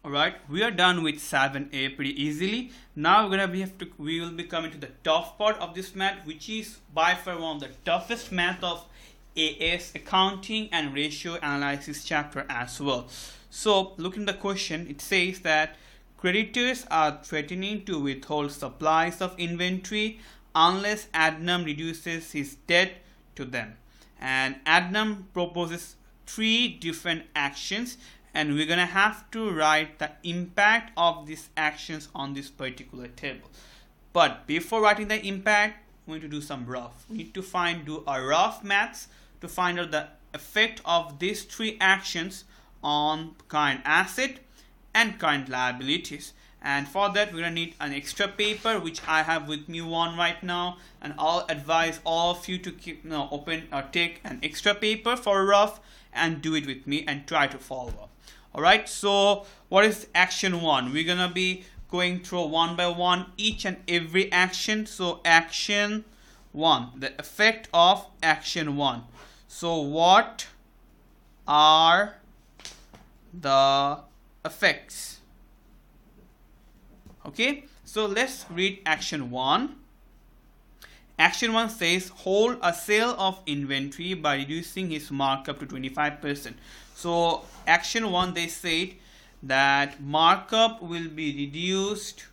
Alright, we are done with 7A pretty easily. Now we will be coming to the tough part of this math, which is by far one of the toughest math of AS accounting and ratio analysis chapter as well. So look in the question, it says that creditors are threatening to withhold supplies of inventory unless Adnam reduces his debt to them. And Adnam proposes 3 different actions, and we're going to have to write the impact of these actions on this particular table. But before writing the impact, we need to do some rough. We need to do a rough maths to find out the effect of these 3 actions on current asset and current liabilities. And for that, we're going to need an extra paper, which I have with me one right now. And I'll advise all of you to take an extra paper for rough and do it with me and try to follow up. Alright, so what is action 1? We're gonna be going through one by one each and every action. So action 1, the effect of action 1. So what are the effects? Okay, so let's read action 1. Action 1 says hold a sale of inventory by reducing his markup to 25%. So action 1, they said that markup will be reduced,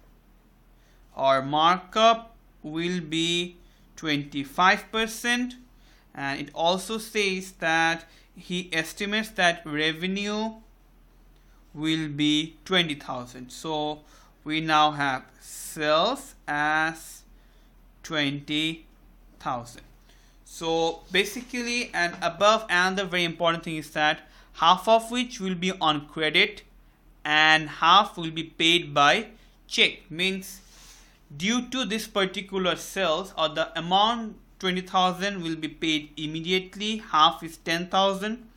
or markup will be 25%, and it also says that he estimates that revenue will be 20,000. So we now have sales as 20,000. So basically, and above, another very important thing is that half of which will be on credit and half will be paid by check. Means due to this particular sales, or the amount 20,000 will be paid immediately, half is 10,000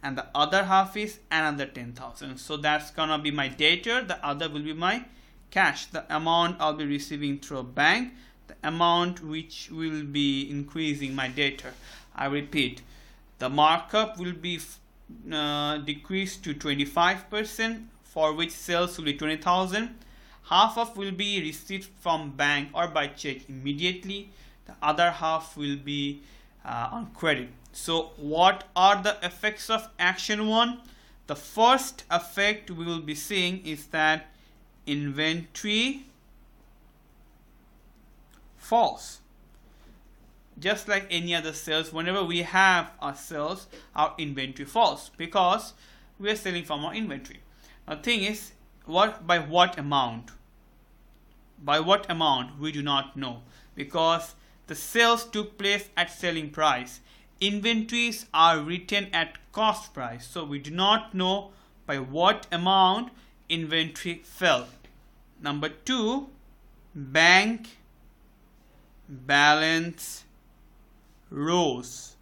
and the other half is another 10,000. So that's gonna be my debtor, the other will be my cash. The amount I'll be receiving through a bank, the amount which will be increasing my debtor. I repeat, the markup will be decreased to 25%, for which sales will be 20,000. Half of will be received from bank or by check immediately. The other half will be on credit. So what are the effects of action 1? The first effect we will be seeing is that inventory falls. Just like any other sales, whenever we have our sales, our inventory falls because we are selling from our inventory. Now the thing is, by what amount? By what amount we do not know, because the sales took place at selling price. Inventories are written at cost price, so we do not know by what amount inventory fell. Number 2, bank balance rose.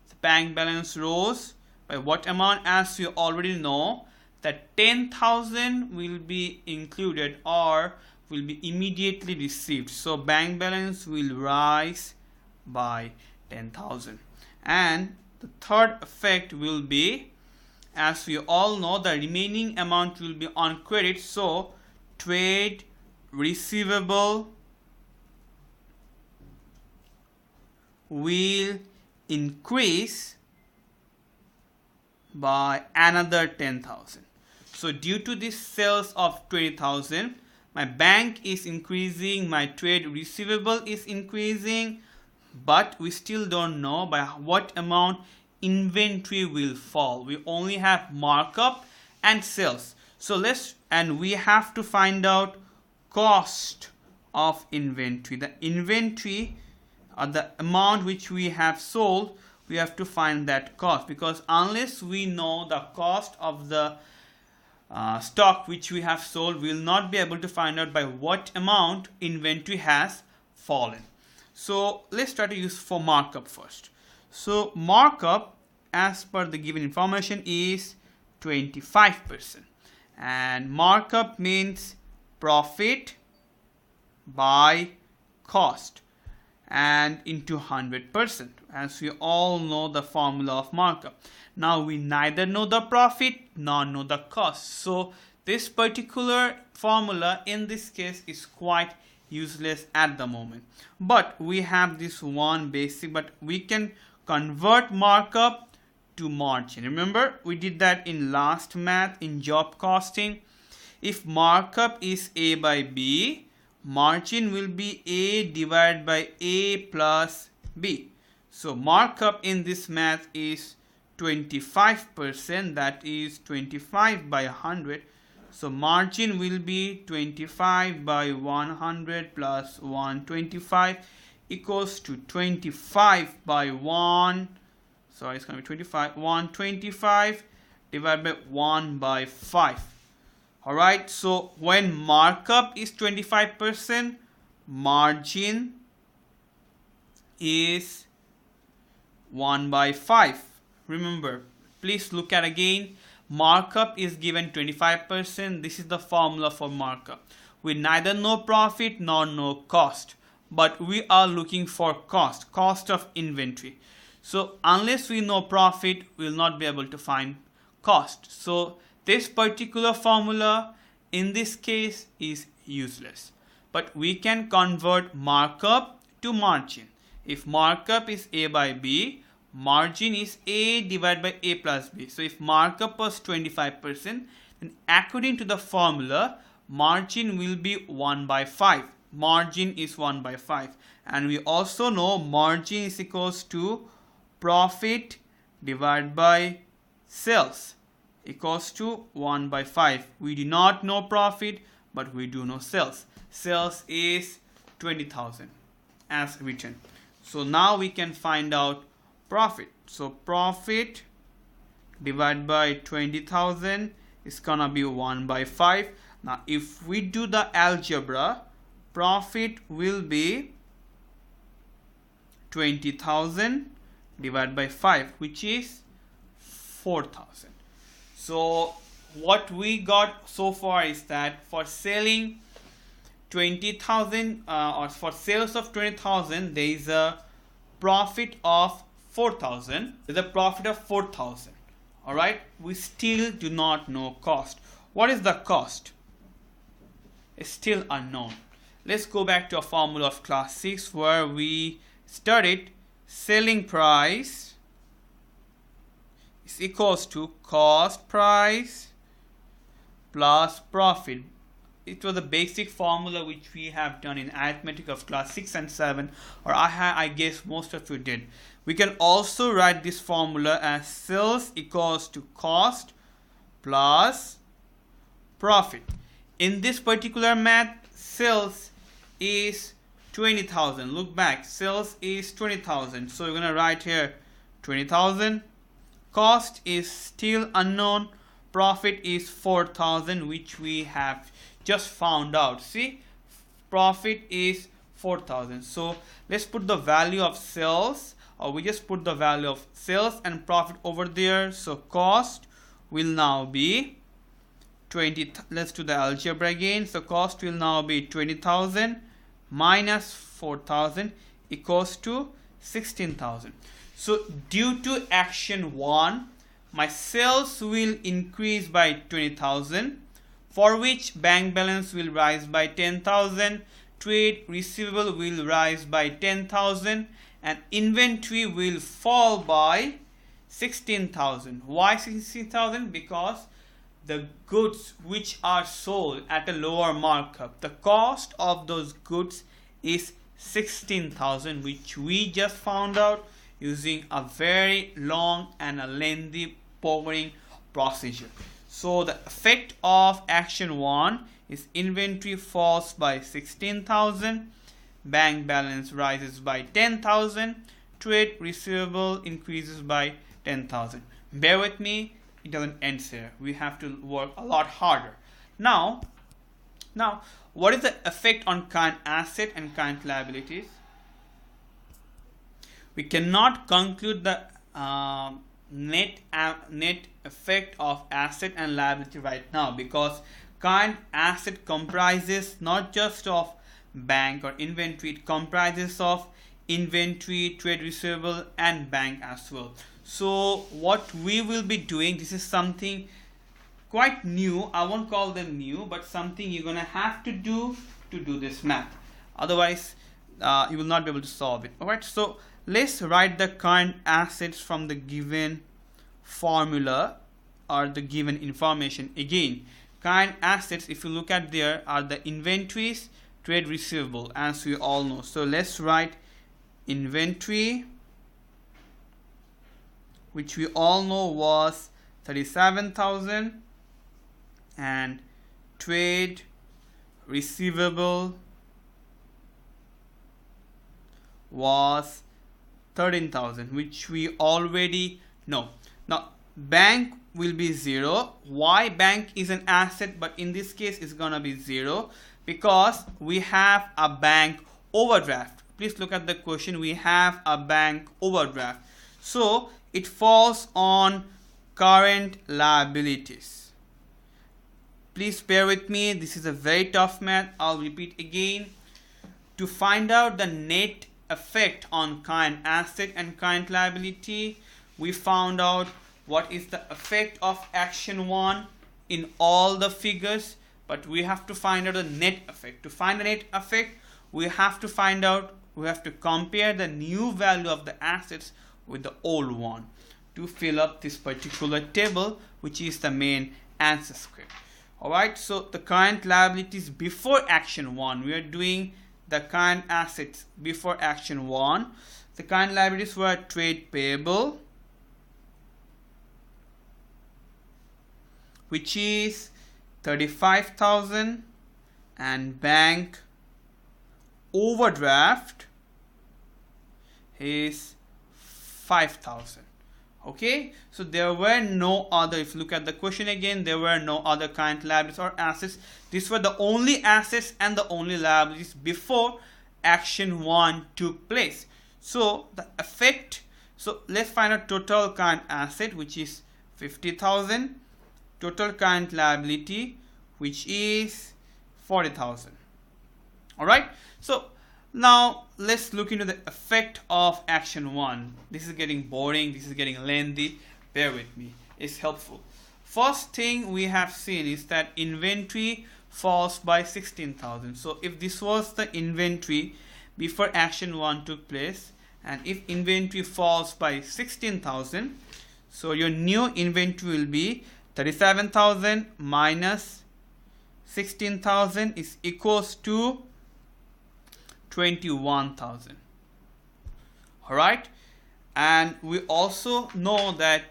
The bank balance rose by what amount? As we already know that 10,000 will be included or will be immediately received. So bank balance will rise by 10,000. And the third effect will be, as we all know, the remaining amount will be on credit. So trade receivable will increase by another 10,000. So due to this sales of 20,000, my bank is increasing, my trade receivable is increasing, but we still don't know by what amount inventory will fall. We only have markup and sales. So we have to find out cost of inventory. The inventory, or the amount which we have sold, we have to find that cost, because unless we know the cost of the stock which we have sold, we will not be able to find out by what amount inventory has fallen. So let's try to use for markup first. So markup, as per the given information, is 25%, and markup means profit by cost and into 100%, as we all know the formula of markup. Now we neither know the profit nor know the cost, so this particular formula in this case is quite useless at the moment. But we have this one basic, but we can convert markup to margin. Remember, we did that in last math in job costing. If markup is A by B, margin will be A divided by A plus B. So markup in this math is 25%, that is 25 by 100. So margin will be 25 by 100 plus 125 equals to 25 by 1. Sorry, it's going to be 25. 125 divided by 1 by 5. Alright, so when markup is 25%, margin is 1 by 5. Remember, please look at again. Markup is given 25%. This is the formula for markup. We neither know profit nor know cost, but we are looking for cost of inventory. So unless we know profit, we will not be able to find cost. So this particular formula in this case is useless. But we can convert markup to margin. If markup is A by B, margin is A divided by A plus B. So if markup was 25%, then according to the formula, margin will be 1 by 5. Margin is 1 by 5. And we also know margin is equals to profit divided by sales equals to 1 by 5. We do not know profit, but we do know sales. Sales is 20,000 as written. So now we can find out profit. So profit divided by 20,000 is gonna be 1 by 5. Now if we do the algebra, profit will be 20,000 divided by 5, which is 4,000. So what we got so far is that for selling 20,000 or for sales of 20,000, there is a profit of 4,000. There's a profit of 4,000. All right. We still do not know cost. What is the cost? It's still unknown. Let's go back to a formula of class 6 where we studied selling price is equals to cost price plus profit. It was a basic formula which we have done in arithmetic of class 6 and 7, or I guess most of you did. We can also write this formula as sales equals to cost plus profit. In this particular math, sales is 20,000. Look back, sales is 20,000. So we're going to write here 20,000. Cost is still unknown. Profit is 4,000, which we have just found out. See, profit is 4,000. So let's put the value of sales, or we just put the value of sales and profit over there. So cost will now be 20. Let's do the algebra again. So cost will now be 20,000 minus 4,000 equals to 16,000. So due to action 1, my sales will increase by 20,000, for which bank balance will rise by 10,000, trade receivable will rise by 10,000, and inventory will fall by 16,000. Why 16,000? Because the goods which are sold at a lower markup, the cost of those goods is 16,000, which we just found out using a very long and a lengthy boring procedure. So the effect of action 1 is inventory falls by 16,000, bank balance rises by 10,000, trade receivable increases by 10,000. Bear with me, it doesn't end here. We have to work a lot harder. Now, what is the effect on current asset and current liabilities? We cannot conclude the net effect of asset and liability right now, because current asset comprises not just of bank or inventory, it comprises of inventory, trade receivable, and bank as well. So what we will be doing, this is something quite new. I won't call them new, but something you're gonna have to do this math. Otherwise, you will not be able to solve it. Alright, so let's write the current assets from the given formula or the given information. Again, current assets, if you look at there, are the inventories, trade receivable, as we all know. So let's write inventory, which we all know was 37,000, and trade receivable was 13,000, which we already know. Now bank will be 0. Why bank is an asset, but in this case it's gonna be 0? Because we have a bank overdraft. Please look at the question. We have a bank overdraft, so it falls on current liabilities. Please bear with me, this is a very tough math. I'll repeat again. To find out the net effect on current asset and current liability, we found out what is the effect of action 1 in all the figures, but we have to find out the net effect. To find the net effect, we have to compare the new value of the assets with the old one to fill up this particular table, which is the main answer script. Alright, so the current liabilities before action 1, we are doing the current assets before action 1. The current liabilities were trade payable, which is 35,000, and bank overdraft is 5,000. Okay, so there were no other, if you look at the question again, there were no other current liabilities or assets. These were the only assets and the only liabilities before action 1 took place. So the effect, so let's find out total current asset, which is 50,000, total current liability, which is 40,000. All right, so now let's look into the effect of action 1. This is getting boring, this is getting lengthy, bear with me, it's helpful. First thing we have seen is that inventory falls by 16,000. So if this was the inventory before action 1 took place, and if inventory falls by 16,000, so your new inventory will be 37,000 minus 16,000 is equals to 21,000. Alright, and we also know that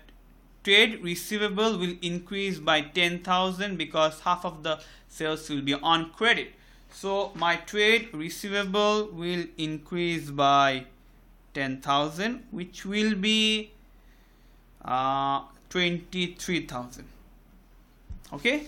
trade receivable will increase by 10,000 because half of the sales will be on credit. So my trade receivable will increase by 10,000, which will be 23,000. Okay,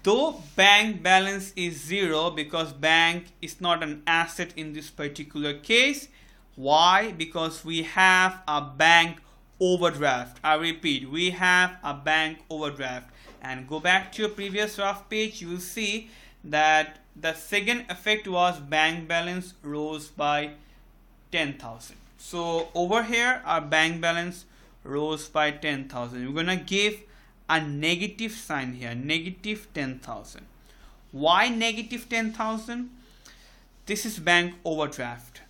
though bank balance is 0 because bank is not an asset in this particular case. Why? Because we have a bank overdraft. I repeat, we have a bank overdraft. And go back to your previous rough page, you will see that the second effect was bank balance rose by 10,000. So over here our bank balance rose by 10,000. We're gonna give a negative sign here, negative 10,000. Why negative 10,000? This is bank overdraft.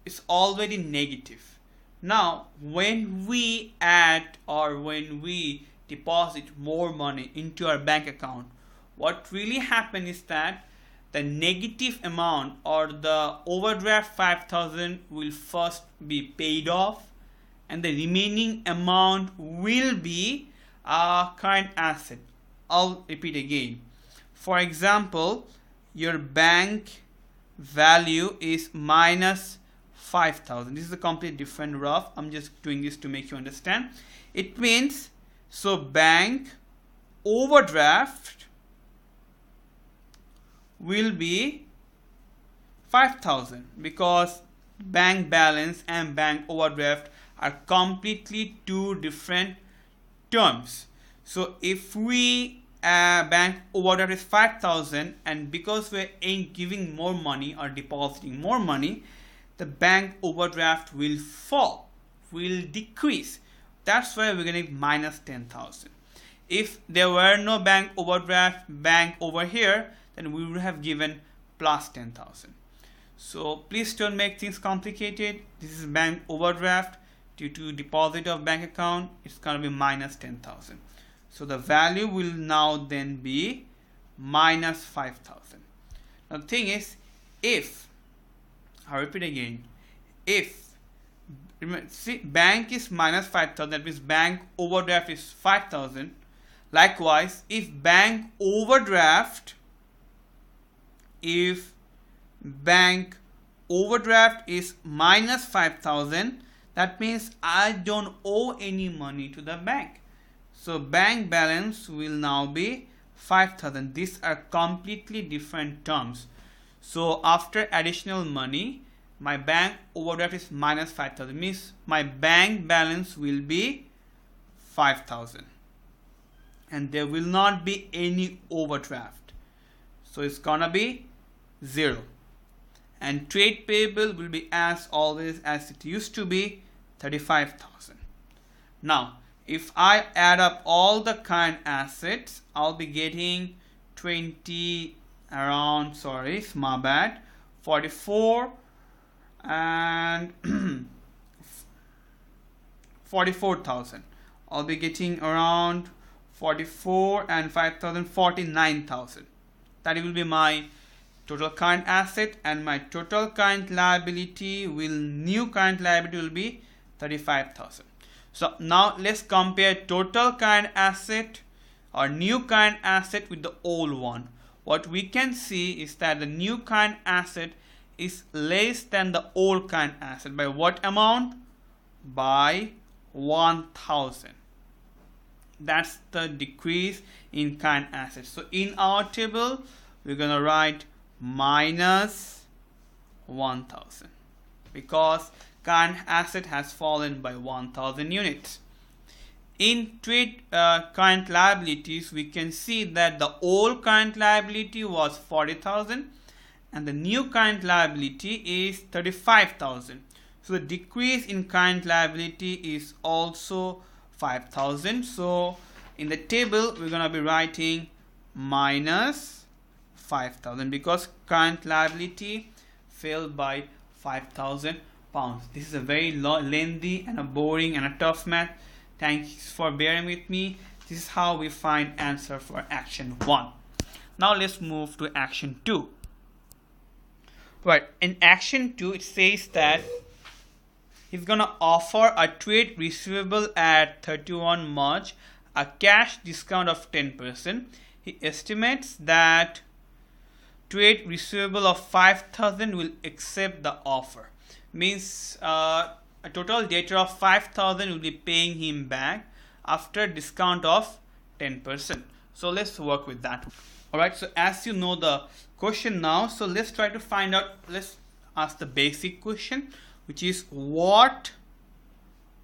It's already negative. Now when we add or when we deposit more money into our bank account, what really happens is that the negative amount or the overdraft 5,000 will first be paid off, and the remaining amount will be a current asset. I'll repeat again. For example, your bank value is minus 5,000. This is a completely different rough. I'm just doing this to make you understand. It means, so bank overdraft will be 5,000 because bank balance and bank overdraft are completely two different terms. So if we bank overdraft is 5,000, and because we're giving more money or depositing more money, the bank overdraft will fall, will decrease. That's why we're going to minus 10,000. if there were no bank overdraft bank over here, then we would have given plus 10,000. So please don't make things complicated. This is bank overdraft. Due to deposit of bank account, it's going to be minus 10,000. So the value will now then be minus 5,000. Now the thing is, if, I repeat again, if, remember, see, bank is minus 5,000, that means bank overdraft is 5,000. Likewise, if bank overdraft is minus 5,000, that means I don't owe any money to the bank. So bank balance will now be 5,000. These are completely different terms. So after additional money, my bank overdraft is minus 5,000. Means my bank balance will be 5,000. And there will not be any overdraft. So it's gonna be 0. And trade payable will be as always as it used to be, 35,000. Now if I add up all the current assets, I'll be getting 44 and 44,000. I'll be getting around 44 and 5,000, 49,000. That will be my total current asset, and my total current liability new current liability will be 35,000. So now let's compare total current asset or new current asset with the old one. What we can see is that the new current asset is less than the old current asset. By what amount? By 1,000. That's the decrease in current assets. So in our table, we're going to write minus 1,000 because current asset has fallen by 1,000 units. In trade current liabilities, we can see that the old current liability was 40,000 and the new current liability is 35,000. So the decrease in current liability is also 5,000. So in the table, we're going to be writing minus 5,000 because current liability fell by 5,000 pounds. This is a very lengthy and a boring and a tough math. Thanks for bearing with me. This is how we find answer for action 1. Now let's move to action 2. Right, in action 2 it says that he's gonna offer a trade receivable at 31 March a cash discount of 10%. He estimates that trade receivable of 5,000 will accept the offer. Means a total debtor of 5,000 will be paying him back after discount of 10%. So let's work with that. Alright, so as you know the question now, so let's try to find out, let's ask the basic question, which is what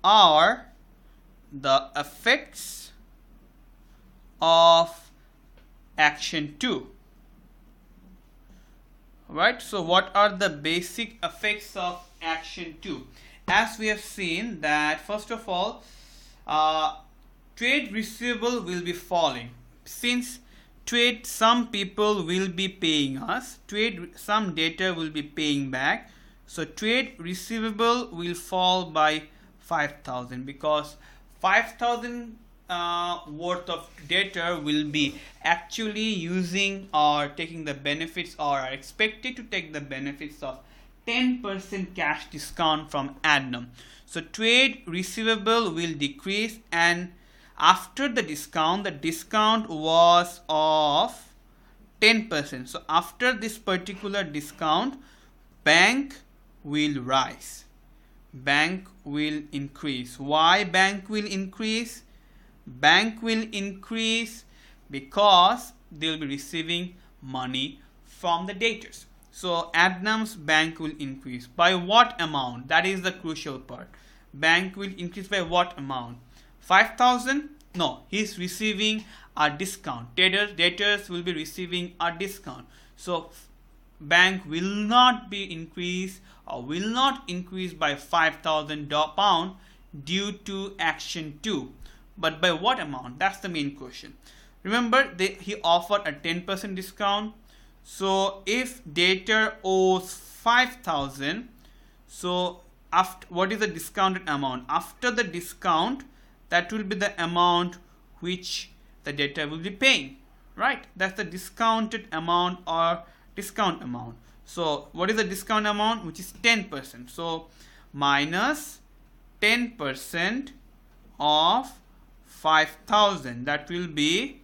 are the effects of action 2? Right, so what are the basic effects of action 2? As we have seen that first of all, trade receivable will be falling. Since some people will be paying us, some debtor will be paying back. So trade receivable will fall by 5,000 because 5,000 worth of debtor will be actually using or taking the benefits or are expected to take the benefits of 10% cash discount from Adnam. So trade receivable will decrease, and after the discount was of 10%. So after this particular discount, bank will rise. Bank will increase. Why bank will increase? Bank will increase because they will be receiving money from the debtors. So Adnam's bank will increase. By what amount? That is the crucial part. Bank will increase by what amount? 5,000? No, he's receiving a discount. Debtors will be receiving a discount. So bank will not be increased or will not increase by 5,000 pound due to action 2. but by what amount? That's the main question. Remember, he offered a 10% discount. So if debtor owes 5,000, so after, what is the discounted amount? After the discount, that will be the amount which the debtor will be paying, right? That's the discounted amount or discount amount. So what is the discount amount? Which is 10%. So minus 10% of 5,000, that will be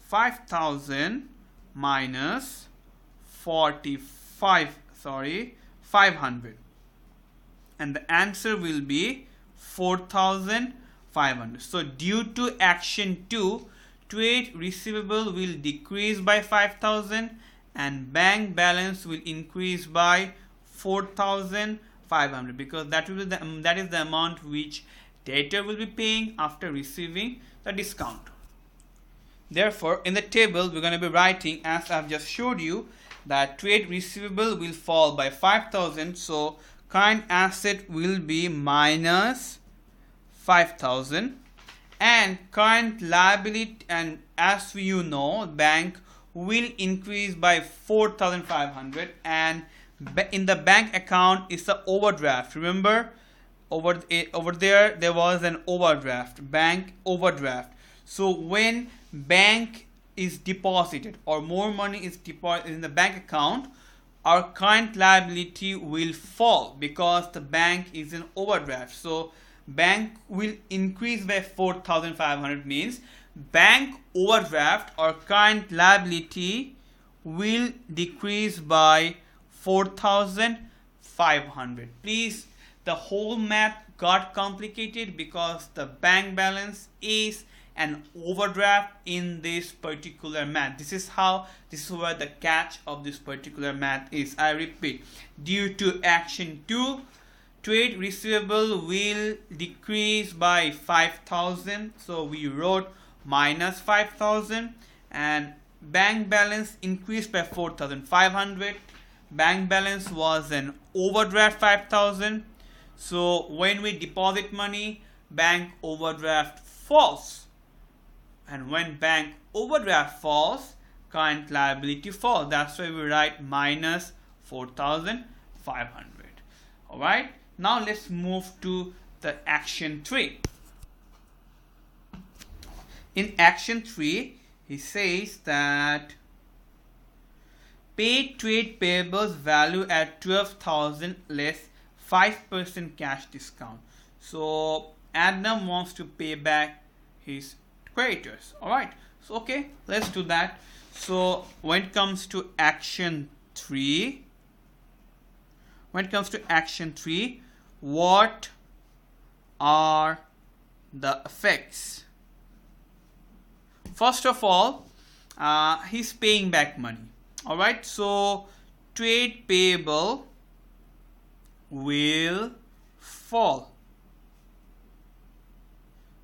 5,000 minus 500, and the answer will be 4,500. So due to action 2, trade receivable will decrease by 5,000 and bank balance will increase by 4,500, because that is the amount which debtor will be paying after receiving the discount. Therefore, in the table we're going to be writing, as I've just showed you, that trade receivable will fall by 5,000. So current asset will be minus 5,000, and current liability, and as you know, bank will increase by 4,500, and in the bank account is the overdraft. Remember, over there was an overdraft, bank overdraft. So when bank is deposited or more money is deposited in the bank account, our current liability will fall because the bank is in overdraft. So bank will increase by 4,500, means bank overdraft or current liability will decrease by 4,500. Please, the whole math got complicated because the bank balance is an overdraft in this particular math. This is where the catch of this particular math is. I repeat, due to action 2, trade receivable will decrease by 5,000. So we wrote minus 5,000, and bank balance increased by 4,500. Bank balance was an overdraft 5,000. So when we deposit money, bank overdraft falls. And when bank overdraft falls, current liability falls. That's why we write minus 4,500. Alright, now let's move to the action 3. In action 3, he says that pay trade payables value at 12,000 less 5% cash discount. So Adnan wants to pay back his creditors. Alright, so okay, let's do that. So when it comes to action 3, what are the effects? First of all, he's paying back money. Alright, so trade payable will fall.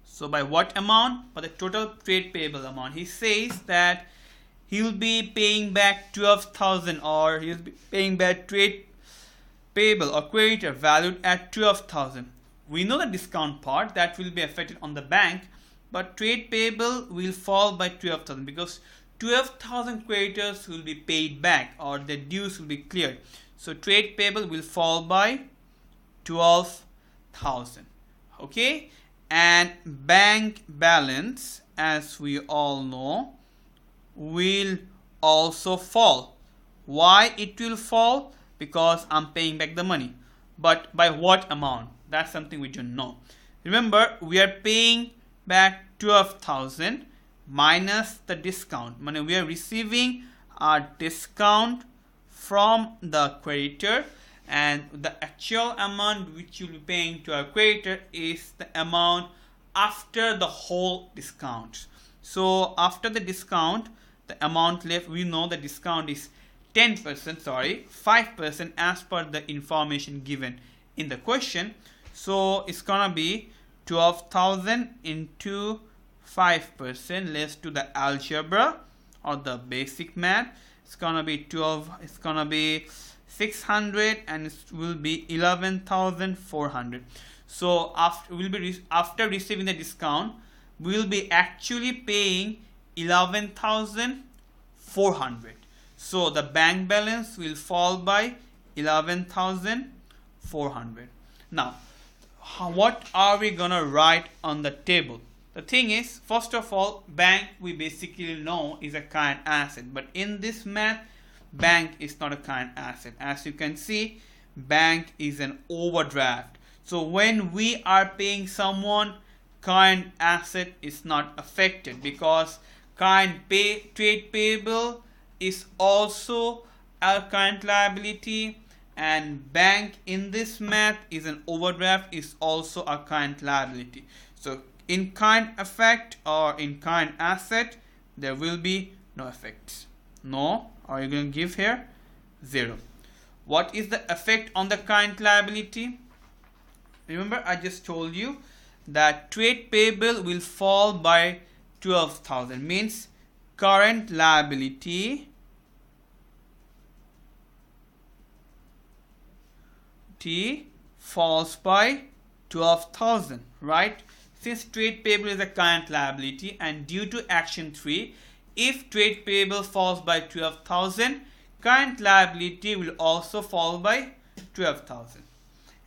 So by what amount? By the total trade payable amount. He says that he will be paying back 12,000, or he will be paying back trade payable or creditor valued at 12,000. We know the discount part that will be affected on the bank, but trade payable will fall by 12,000 because 12,000 creditors will be paid back, or the dues will be cleared. So trade payable will fall by 12,000. Okay, and bank balance, as we all know, will also fall. Why it will fall? Because I'm paying back the money. But by what amount? That's something we don't know. Remember, we are paying back 12,000 minus the discount. Meaning we are receiving a discount from the creditor, and the actual amount which you'll be paying to a creditor is the amount after the whole discount. So after the discount, the amount left, we know the discount is 5% as per the information given in the question. So it's gonna be 12,000 into 5%. Let's do the algebra or the basic math. It's gonna be 600, and it will be 11,400. So after receiving the discount, we will be actually paying 11,400. So the bank balance will fall by 11,400. Now, what are we gonna write on the table? The thing is, first of all, bank we basically know is a current asset, but in this math, bank is not a current asset. As you can see, bank is an overdraft. So when we are paying someone, current asset is not affected because current trade payable is also a current liability, and bank in this math is an overdraft, is also a current liability. So in current effect or in current asset, there will be no effects. No, are you going to give here? 0. What is the effect on the current liability? Remember, I just told you that trade payable will fall by 12,000, means current liability falls by 12,000, right? Since trade payable is a current liability, and due to action 3, if trade payable falls by 12,000, current liability will also fall by 12,000.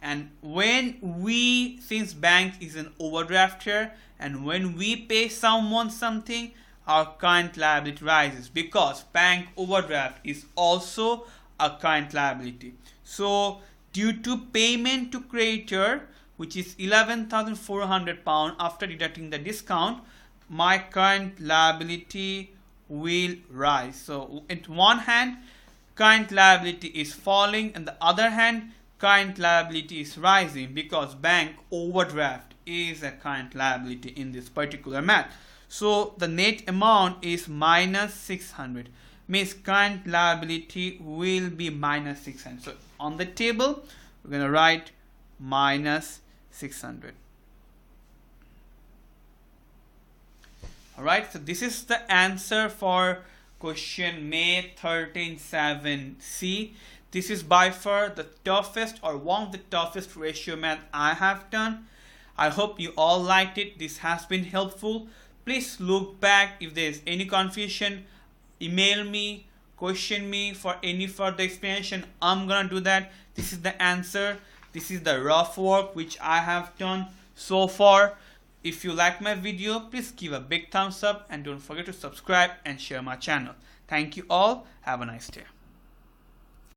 And when we, since bank is an overdraft here, and when we pay someone something, our current liability rises because bank overdraft is also a current liability. So due to payment to creditor, which is 11,400 pound after deducting the discount, my current liability will rise. So at one hand, current liability is falling, and the other hand, current liability is rising because bank overdraft is a current liability in this particular math. So the net amount is minus 600, means current liability will be minus 600. So on the table, we're going to write minus 600. Alright, so this is the answer for question May 13 7C. This is by far the toughest or one of the toughest ratio math I have done. I hope you all liked it. This has been helpful. Please look back if there is any confusion. Email me, question me for any further explanation. I'm gonna do that. This is the answer. This is the rough work which I have done so far. If you like my video, please give a big thumbs up and don't forget to subscribe and share my channel. Thank you all. Have a nice day.